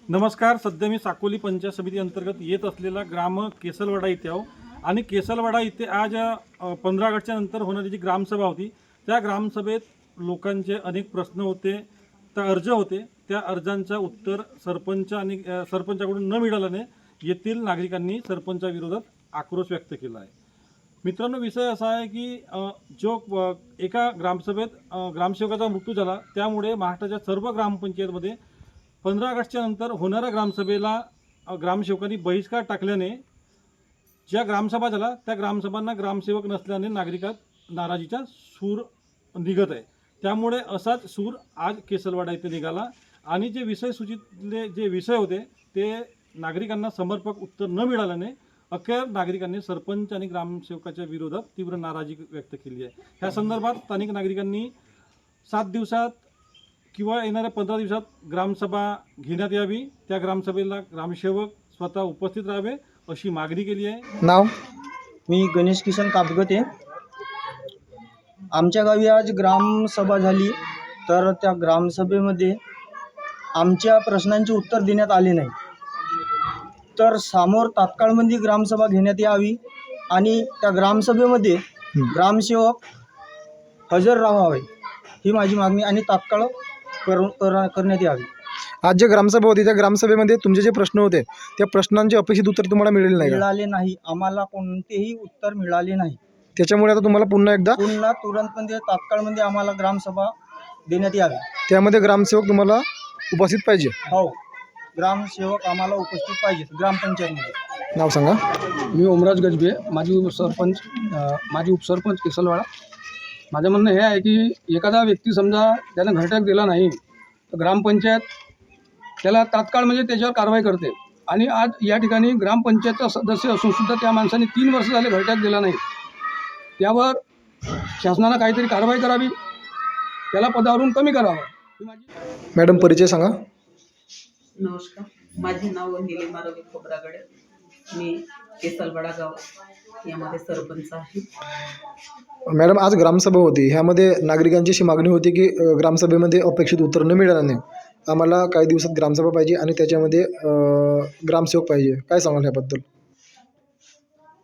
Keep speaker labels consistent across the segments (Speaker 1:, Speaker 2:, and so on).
Speaker 1: नमस्कार. सध्या मी साकोली पंचायत समिती अंतर्गत येत असलेला ग्राम केसलवाडा इथे आहो आणि केसलवाडा इथे आज 15 ऑगस्टच्या नंतर होणारी जी ग्रामसभा होती त्या ग्रामसभेत लोकांचे अनेक प्रश्न होते, त्या अर्ज होते. त्या अर्जांचं उत्तर सरपंचाकडून न मिळाल्याने येथील नागरिकांनी सरपंचाविरोधात आक्रोश व्यक्त केला आहे. मित्रांनो, विषय असा आहे की एका ग्रामसभेत ग्रामसेवकाचा मृत्यू झाला, त्यामुळे महाराष्ट्राच्या सर्व ग्रामपंचायतमध्ये 15 ऑगस्टच्या नंतर होणाऱ्या ग्रामसभेला ग्रामसेवकांनी बहिष्कार टाकल्याने ज्या ग्रामसभा झाला त्या ग्रामसभांना ग्रामसेवक नसल्याने नागरिकात नाराजीचा सूर निघत आहे. त्यामुळे असाच सूर आज केसलवाडा येथे निघाला आणि जे विषय होते ते नागरिकांना समर्पक उत्तर न मिळाल्याने अखेर नागरिकांनी सरपंच आणि ग्रामसेवकाच्या विरोधात तीव्र नाराजी व्यक्त केली आहे. ह्या संदर्भात स्थानिक नागरिकांनी 7 दिवसात किंवा येणाऱ्या 15 दिवसात ग्रामसभा घेण्यात यावी, त्या ग्रामसभेला ग्रामसेवक स्वतः उपस्थित राहावे अशी मागणी केली आहे.
Speaker 2: नाव मी गणेश किशन कापगते. आमच्या गावी आज ग्रामसभा झाली, तर त्या ग्रामसभेमध्ये आमच्या प्रश्नांचे उत्तर देण्यात आले नाही. तर समोर तात्काळमध्ये ग्रामसभा घेण्यात यावी आणि त्या ग्रामसभेमध्ये ग्रामसेवक हजर राहावे ही माझी मागणी आणि तात्काळ करण्यात यावी.
Speaker 3: आज जे ग्रामसभा होती त्या ग्रामसभेमध्ये तुमचे जे प्रश्न होते त्या प्रश्नांचे अपेक्षित उत्तर तुम्हाला मिळाले
Speaker 2: नाही. आम्हाला कोणतेही उत्तर मिळाले नाही.
Speaker 3: त्याच्यामुळे आता तुम्हाला पुन्हा
Speaker 2: तुरंतमध्ये तात्काळमध्ये आम्हाला ग्रामसभा देण्यात यावी.
Speaker 3: त्यामध्ये ग्रामसेवक तुम्हाला उपस्थित पाहिजे.
Speaker 2: हो, ग्रामसेवक आम्हाला उपस्थित पाहिजे ग्रामपंचायतमध्ये.
Speaker 3: नाव सांगा.
Speaker 4: मी ओमराज गजबे, माजी उपसरपंच केसलवाडा. माझं म्हणणं हे आहे की एखादा व्यक्ती समजा त्यानं घटक दिला नाही तर ग्रामपंचायत त्याला तात्काळ म्हणजे त्याच्यावर कारवाई करते. आणि आज या ठिकाणी ग्रामपंचायतचा सदस्य असूनसुद्धा त्या माणसाने 3 वर्ष झाले घटक दिला नाही. त्यावर शासनानं काहीतरी कारवाई करावी, त्याला पदावरून कमी करावं ही माझी.
Speaker 3: मॅडम, परिचय सांगा.
Speaker 5: नमस्कार, माझे नाव निलिमा रवी खोब्रागडे. मी केसलवाडा गाव यामध्ये सरपंच आहे.
Speaker 3: मॅडम, आज ग्रामसभा होती, ह्यामध्ये नागरिकांची अशी मागणी होती की ग्रामसभेमध्ये अपेक्षित उत्तर न मिळाल्याने आम्हाला काही दिवसात ग्रामसभा पाहिजे आणि त्याच्यामध्ये ग्रामसेवक पाहिजे. काय सांगाल ह्याबद्दल?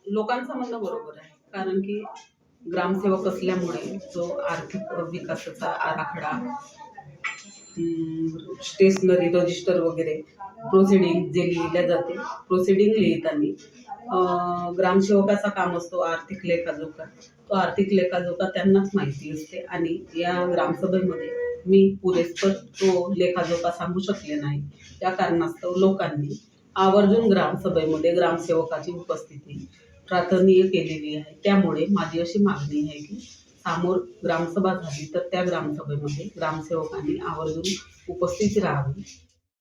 Speaker 5: लोकांचं म्हणणं बरोबर आहे, कारण की ग्रामसेवक असल्यामुळे जो आर्थिक विकासाचा आराखडा, स्टेशनरी रजिस्टर वगैरे प्रोसिडिंग जे लिहिल्या जाते, प्रोसिडिंग लिहिताना ग्रामसेवकाचा काम असतो आर्थिक लेखाजोखा. तो आर्थिक लेखाजोखा त्यांनाच माहिती असते आणि या ग्रामसभेमध्ये मी पुरेसर तो लेखाजोखा सांगू शकले नाही. त्या कारणास्तव लोकांनी आवर्जून ग्रामसभेमध्ये ग्रामसेवकाची उपस्थिती प्रार्थनीय केलेली आहे. त्यामुळे माझी अशी मागणी आहे की समोर ग्रामसभा झाली तर त्या ग्रामसभेमध्ये ग्रामसेवकांनी आवर्जून उपस्थित राहावे.